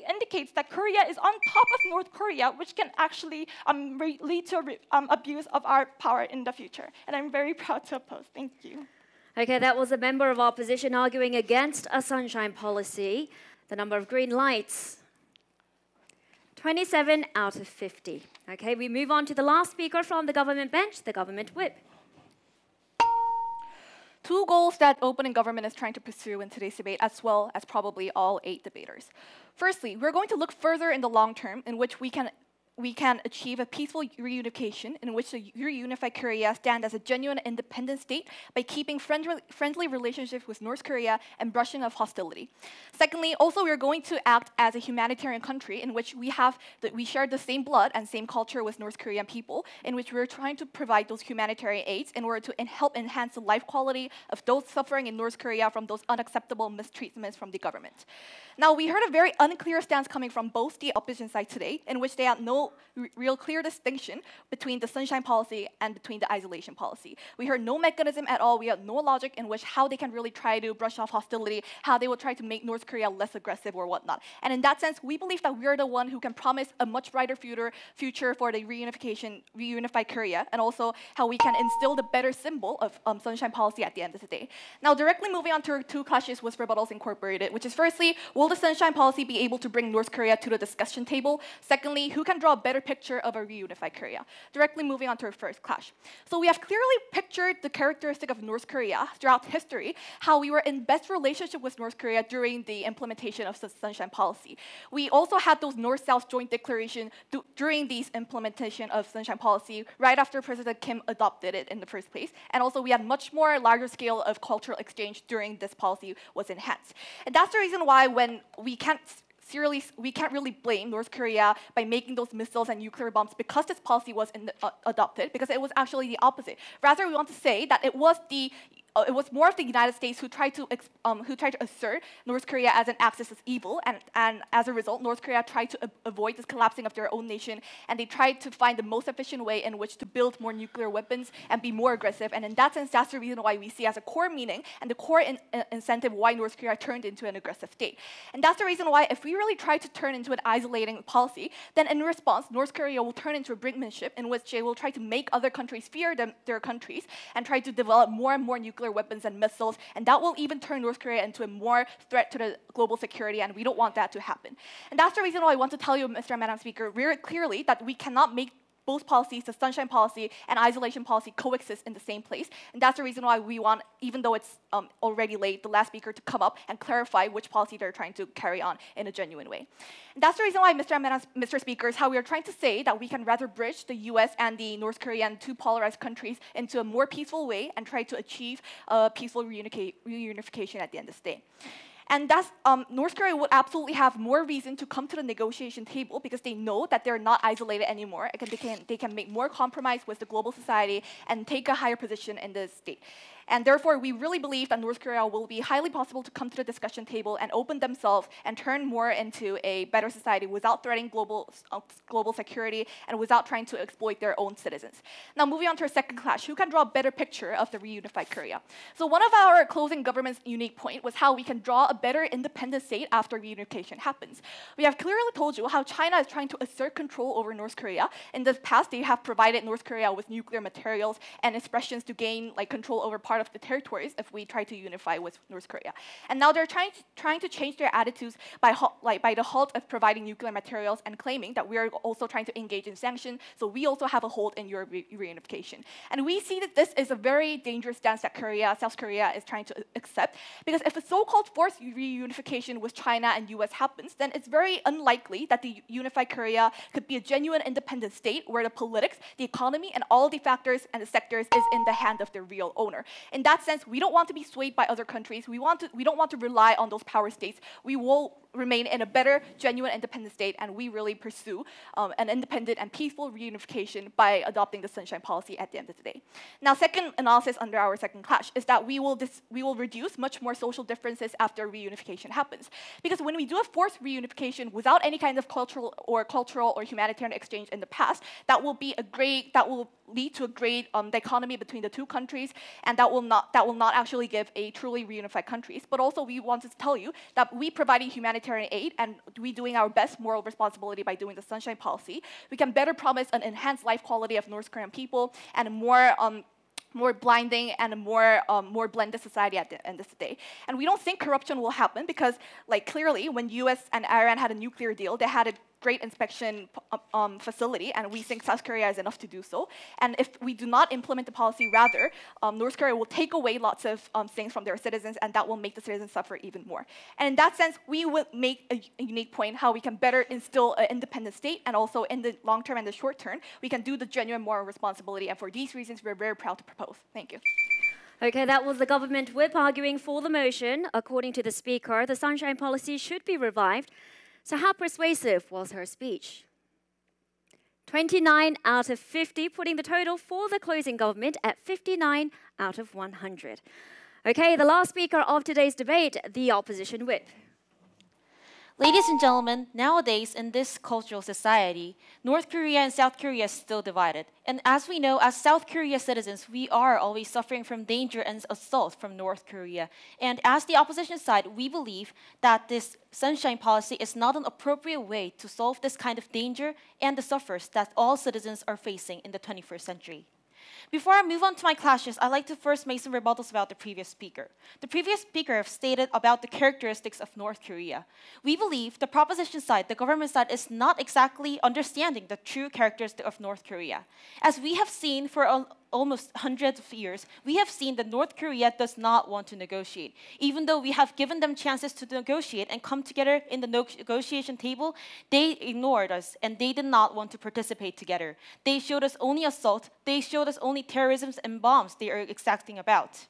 [SPEAKER 13] indicates that Korea is on top of North Korea, which can actually lead to abuse of our power in the future. And I'm very proud to oppose. Thank you.
[SPEAKER 2] Okay, that was a member of opposition arguing against a sunshine policy. The number of green lights, 27 out of 50. Okay, we move on to the last speaker from the government bench, the government whip.
[SPEAKER 5] Two goals that opening government is trying to pursue in today's debate, as well as probably all 8 debaters. Firstly, we're going to look further in the long term in which we can we can achieve a peaceful reunification in which the reunified Korea stands as a genuine independent state by keeping friendly relationships with North Korea and brushing off hostility. Secondly, also we are going to act as a humanitarian country in which we share the same blood and same culture with North Korean people, in which we're trying to provide those humanitarian aids in order to help enhance the life quality of those suffering in North Korea from those unacceptable mistreatments from the government. Now, we heard a very unclear stance coming from both the opposition side today, in which they had no real clear distinction between the sunshine policy and between the isolation policy. We heard no mechanism at all. We had no logic in which how they can really try to brush off hostility, how they will try to make North Korea less aggressive or whatnot. And in that sense, we believe that we're the one who can promise a much brighter future for the reunified Korea, and also how we can instill the better symbol of sunshine policy at the end of the day. Now, directly moving on to our two clashes with Rebuttals Incorporated, which is firstly, will the sunshine policy be able to bring North Korea to the discussion table? Secondly, who can draw a better picture of a reunified Korea? Directly moving on to our first clash. So we have clearly pictured the characteristic of North Korea throughout history, how we were in best relationship with North Korea during the implementation of the sunshine policy. We also had those North-South joint declaration during the implementation of sunshine policy right after President Kim adopted it in the first place. And also we had much more larger scale of cultural exchange during this policy was enhanced. And that's the reason why when we can't really blame North Korea by making those missiles and nuclear bombs because this policy was adopted, because it was actually the opposite. Rather, we want to say that it was more of the United States who tried to assert North Korea as an axis of evil, and as a result, North Korea tried to avoid this collapsing of their own nation, and they tried to find the most efficient way in which to build more nuclear weapons and be more aggressive. And in that sense, that's the reason why we see as a core meaning and the core incentive why North Korea turned into an aggressive state. And that's the reason why if we really try to turn into an isolating policy, then in response, North Korea will turn into a brinkmanship in which they will try to make other countries fear their countries and try to develop more and more nuclear weapons and missiles, and that will even turn North Korea into a more threat to the global security, and we don't want that to happen. And that's the reason why I want to tell you, Mr. and Madam Speaker, very clearly that we cannot make both policies, the sunshine policy and isolation policy, coexist in the same place. And that's the reason why we want, even though it's already late, the last speaker to come up and clarify which policy they're trying to carry on in a genuine way. And that's the reason why, Mr. Speakers, how we are trying to say that we can rather bridge the US and the North Korean two polarized countries into a more peaceful way and try to achieve peaceful reunification at the end of the day. And that's, North Korea would absolutely have more reason to come to the negotiation table because they know that they're not isolated anymore. They can make more compromise with the global society and take a higher position in the state. And therefore, we really believe that North Korea will be highly possible to come to the discussion table and open themselves and turn more into a better society without threatening global security and without trying to exploit their own citizens. Now, moving on to our second clash, who can draw a better picture of the reunified Korea? So one of our closing government's unique point was how we can draw a better independent state after reunification happens. We have clearly told you how China is trying to assert control over North Korea. In the past, they have provided North Korea with nuclear materials and expressions to gain control over part of the territories if we try to unify with North Korea. And now they're trying to change their attitudes by the halt of providing nuclear materials and claiming that we are also trying to engage in sanctions, so we also have a hold in your reunification. And we see that this is a very dangerous stance that South Korea is trying to accept, because if a so-called forced reunification with China and US happens, then it's very unlikely that the unified Korea could be a genuine independent state where the politics, the economy, and all the factors and the sectors is in the hand of the real owner. In that sense, we don't want to be swayed by other countries. We don't want to rely on those power states. We will remain in a better, genuine, independent state, and we really pursue an independent and peaceful reunification by adopting the sunshine policy at the end of the day. Now, second analysis under our second clash is that we will reduce much more social differences after reunification happens. Because when we do a forced reunification without any kind of cultural or humanitarian exchange in the past, that will lead to a great dichotomy between the two countries, and that will not actually give a truly reunified countries. But also, we want to tell you that we providing humanitarian aid and we doing our best moral responsibility by doing the sunshine policy, we can better promise an enhanced life quality of North Korean people and a more blinding and a more blended society at the end of the day. And we don't think corruption will happen because, clearly, when US and Iran had a nuclear deal, they had great inspection facility, and we think South Korea is enough to do so. And if we do not implement the policy, rather, North Korea will take away lots of things from their citizens, and that will make the citizens suffer even more. And in that sense, we will make a unique point how we can better instill an independent state, and also in the long term and the short term, we can do the genuine moral responsibility. And for these reasons, we're very proud to propose. Thank you.
[SPEAKER 2] Okay, that was the government whip arguing for the motion. According to the speaker, the sunshine policy should be revived. So how persuasive was her speech? 29 out of 50, putting the total for the closing government at 59 out of 100. Okay, the last speaker of today's debate, the opposition whip.
[SPEAKER 7] Ladies and gentlemen, nowadays in this cultural society, North Korea and South Korea is still divided. And as we know, as South Korea citizens, we are always suffering from danger and assault from North Korea. And as the opposition side, we believe that this sunshine policy is not an appropriate way to solve this kind of danger and the suffers that all citizens are facing in the 21st century. Before I move on to my clashes, I'd like to first make some rebuttals about the previous speaker. The previous speaker stated about the characteristics of North Korea. We believe the proposition side, the government side, is not exactly understanding the true characteristics of North Korea. As we have seen for almost hundreds of years, we have seen that North Korea does not want to negotiate. Even though we have given them chances to negotiate and come together in the negotiation table, they ignored us and they did not want to participate together. They showed us only assault, they showed us only terrorism and bombs they are exacting about.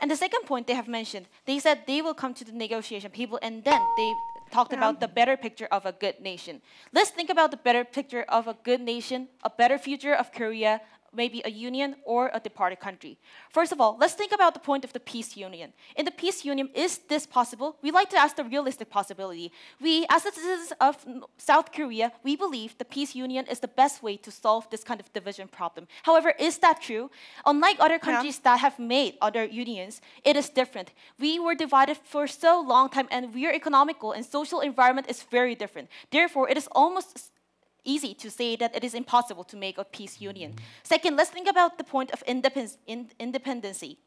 [SPEAKER 7] And the second point they have mentioned, they said they will come to the negotiation table and then they talked about the better picture of a good nation. Let's think about the better picture of a good nation, a better future of Korea, maybe a union or a departed country. First of all, let's think about the point of the peace union. In the peace union, is this possible? We like to ask the realistic possibility. We, as the citizens of South Korea, we believe the peace union is the best way to solve this kind of division problem. However, is that true? Unlike other countries that have made other unions, it is different. We were divided for so long time and our economical and social environment is very different. Therefore, it is almost easy to say that it is impossible to make a peace union. Second, let's think about the point of independency.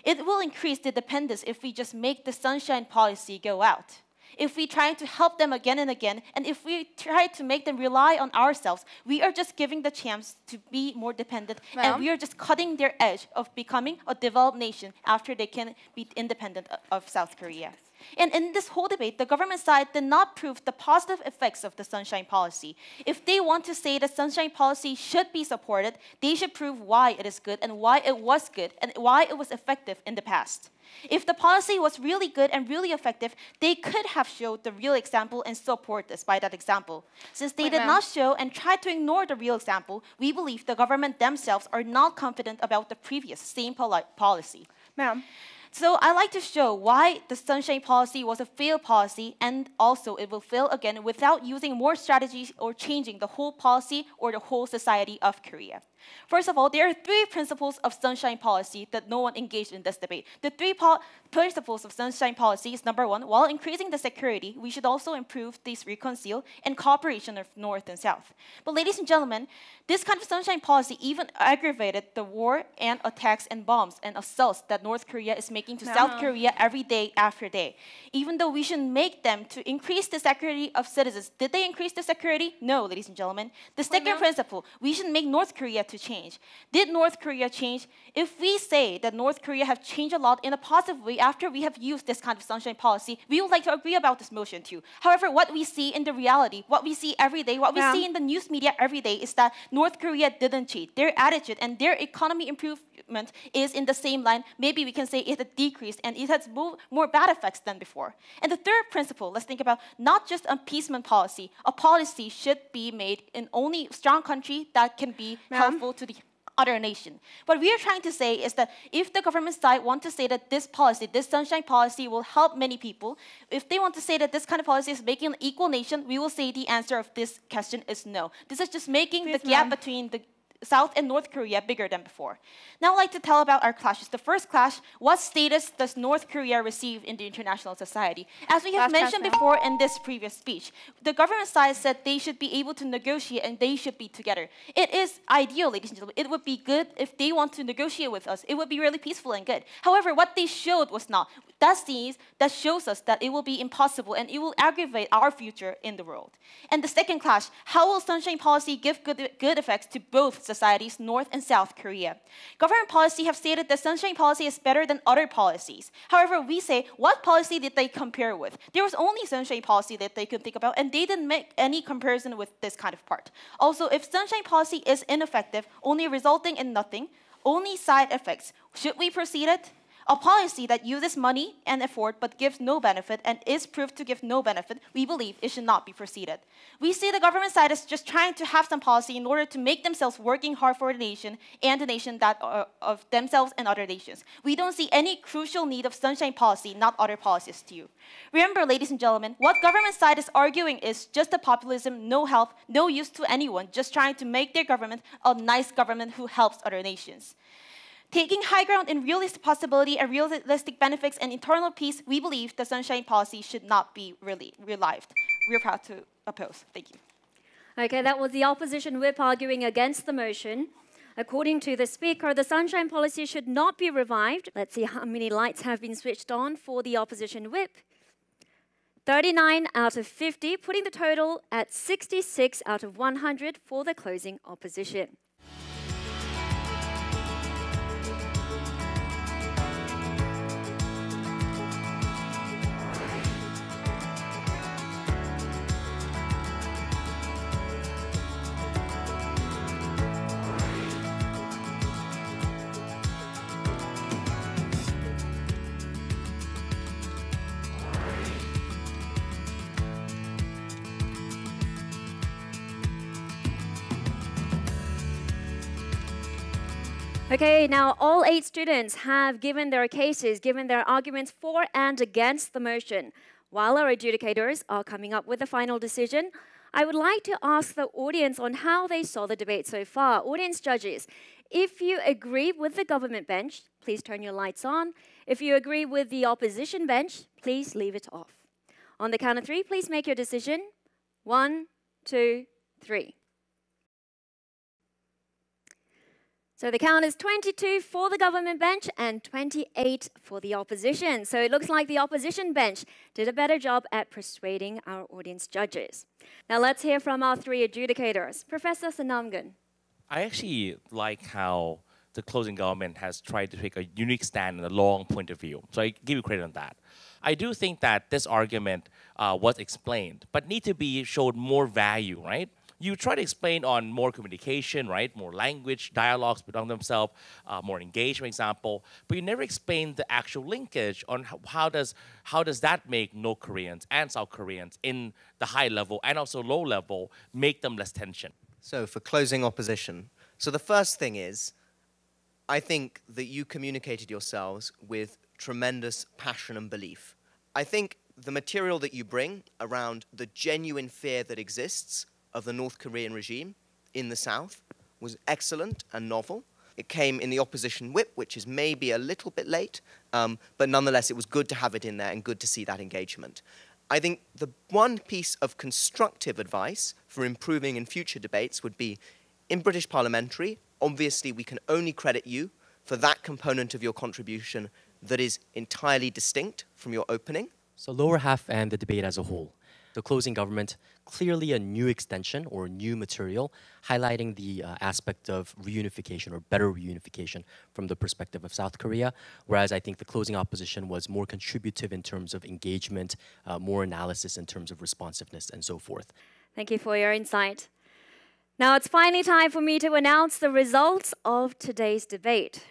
[SPEAKER 7] It will increase the dependence if we just make the sunshine policy go out. If we try to help them again and again, and if we try to make them rely on ourselves, we are just giving the chance to be more dependent, and we are just cutting their edge of becoming a developed nation after they can be independent of South Korea. And in this whole debate, the government side did not prove the positive effects of the sunshine policy. If they want to say that sunshine policy should be supported, they should prove why it is good and why it was good and why it was effective in the past. If the policy was really good and really effective, they could have showed the real example and support us by that example. Since they did not show and tried to ignore the real example, we believe the government themselves are not confident about the previous same policy.
[SPEAKER 12] Ma'am.
[SPEAKER 7] So I like to show why the sunshine policy was a failed policy, and also it will fail again without using more strategies or changing the whole policy or the whole society of Korea. First of all, there are three principles of sunshine policy that no one engaged in this debate. The three principles of sunshine policy is number one, while increasing the security, we should also improve this reconcile and cooperation of North and South. But ladies and gentlemen, this kind of sunshine policy even aggravated the war and attacks and bombs and assaults that North Korea is making to South Korea every day after day. Even though we should make them to increase the security of citizens, did they increase the security? No, ladies and gentlemen. The second principle, we should make North Korea to change. Did North Korea change? If we say that North Korea have changed a lot in a positive way after we have used this kind of sunshine policy, we would like to agree about this motion too. However, what we see in the reality, what we see every day, what we see in the news media every day is that North Korea didn't cheat. Their attitude and their economy improvement is in the same line. Maybe we can say it has decreased and it has more bad effects than before. And the third principle, let's think about not just appeasement policy. A policy should be made in only strong country that can be helpful to the other nation. What we are trying to say is that if the government side want to say that this policy, this sunshine policy will help many people, if they want to say that this kind of policy is making an equal nation, we will say the answer of this question is no. This is just making the gap between the South and North Korea bigger than before. Now I'd like to tell about our clashes. The first clash, what status does North Korea receive in the international society? As we have mentioned before in this previous speech, the government side said they should be able to negotiate and they should be together. It is ideal, ladies and gentlemen. It would be good if they want to negotiate with us. It would be really peaceful and good. However, what they showed was not. That shows us that it will be impossible and it will aggravate our future in the world. And the second clash, how will Sunshine Policy give good effects to both societies, North and South Korea? Government policy have stated that Sunshine Policy is better than other policies. However, we say, what policy did they compare with? There was only Sunshine Policy that they could think about, and they didn't make any comparison with this kind of part. Also, if Sunshine Policy is ineffective, only resulting in nothing, only side effects, should we proceed it? A policy that uses money and effort but gives no benefit and is proved to give no benefit, we believe it should not be proceeded. We see the government side as just trying to have some policy in order to make themselves working hard for the nation and the nation that of themselves and other nations. We don't see any crucial need of Sunshine Policy, not other policies to you. Remember, ladies and gentlemen, what government side is arguing is just a populism, no help, no use to anyone, just trying to make their government a nice government who helps other nations. Taking high ground in realistic possibility and realistic benefits and internal peace, we believe the Sunshine Policy should not be really relived. We're proud to oppose. Thank you.
[SPEAKER 2] Okay, that was the opposition whip arguing against the motion. According to the speaker, the Sunshine Policy should not be revived. Let's see how many lights have been switched on for the opposition whip. 39 out of 50, putting the total at 66 out of 100 for the closing opposition. Okay, now all 8 students have given their cases, given their arguments for and against the motion. While our adjudicators are coming up with a final decision, I would like to ask the audience on how they saw the debate so far. Audience judges, if you agree with the government bench, please turn your lights on. If you agree with the opposition bench, please leave it off. On the count of 3, please make your decision. 1, 2, 3. So the count is 22 for the government bench and 28 for the opposition. So it looks like the opposition bench did a better job at persuading our audience judges. Now let's hear from our 3 adjudicators. Professor Sanamgan.
[SPEAKER 10] I actually like how the closing government has tried to take a unique stand and a long point of view. So I give you credit on that. I do think that this argument was explained, but need to be showed more value, right? You try to explain on more communication, right? More language, dialogues between themselves, more engagement, for example. But you never explain the actual linkage on how does that make North Koreans and South Koreans in the high level and also low level make them less tension.
[SPEAKER 11] So for closing opposition, so the first thing is, I think that you communicated yourselves with tremendous passion and belief. I think the material that you bring around the genuine fear that exists of the North Korean regime in the South was excellent and novel. It came in the opposition whip, which is maybe a little bit late, but nonetheless it was good to have it in there and good to see that engagement. I think the one piece of constructive advice for improving in future debates would be, in British parliamentary, obviously we can only credit you for that component of your contribution that is entirely distinct from your opening.
[SPEAKER 9] So lower half and the debate as a whole. The closing government, clearly a new extension or new material, highlighting the aspect of reunification or better reunification from the perspective of South Korea, whereas I think the closing opposition was more contributive in terms of engagement, more analysis in terms of responsiveness, and so forth.
[SPEAKER 2] Thank you for your insight. Now it's finally time for me to announce the results of today's debate.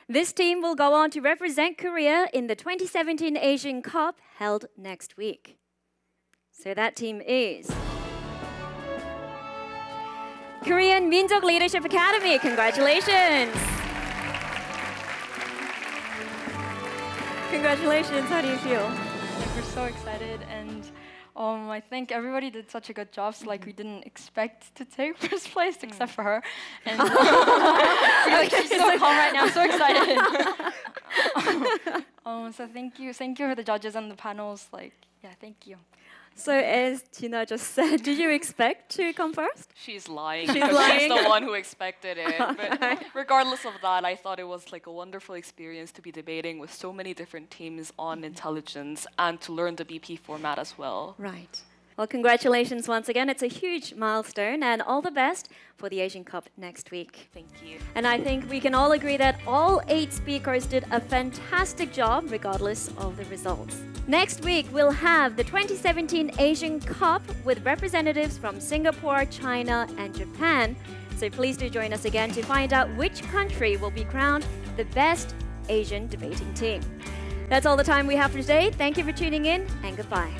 [SPEAKER 2] This team will go on to represent Korea in the 2017 Asian Cup held next week. So that team is Korean Minjok Leadership Academy. Congratulations. Congratulations. How do you feel?
[SPEAKER 3] We're so excited, and I think everybody did such a good job. So like we didn't expect to take first place except for her. And she's so calm right now. I'm so excited. So thank you for the judges and the panels. Like thank you.
[SPEAKER 2] So as Tina just said, did you expect to come first?
[SPEAKER 6] She's lying.
[SPEAKER 2] She's
[SPEAKER 6] because
[SPEAKER 2] lying.
[SPEAKER 6] She's the one who expected it. But regardless of that, I thought it was like a wonderful experience to be debating with so many different teams on intelligence and to learn the BP format as well.
[SPEAKER 2] Right. Well, congratulations once again. It's a huge milestone, and all the best for the Asian Cup next week.
[SPEAKER 6] Thank you.
[SPEAKER 2] And I think we can all agree that all 8 speakers did a fantastic job regardless of the results. Next week, we'll have the 2017 Asian Cup with representatives from Singapore, China, and Japan. So please do join us again to find out which country will be crowned the best Asian debating team. That's all the time we have for today. Thank you for tuning in, and goodbye.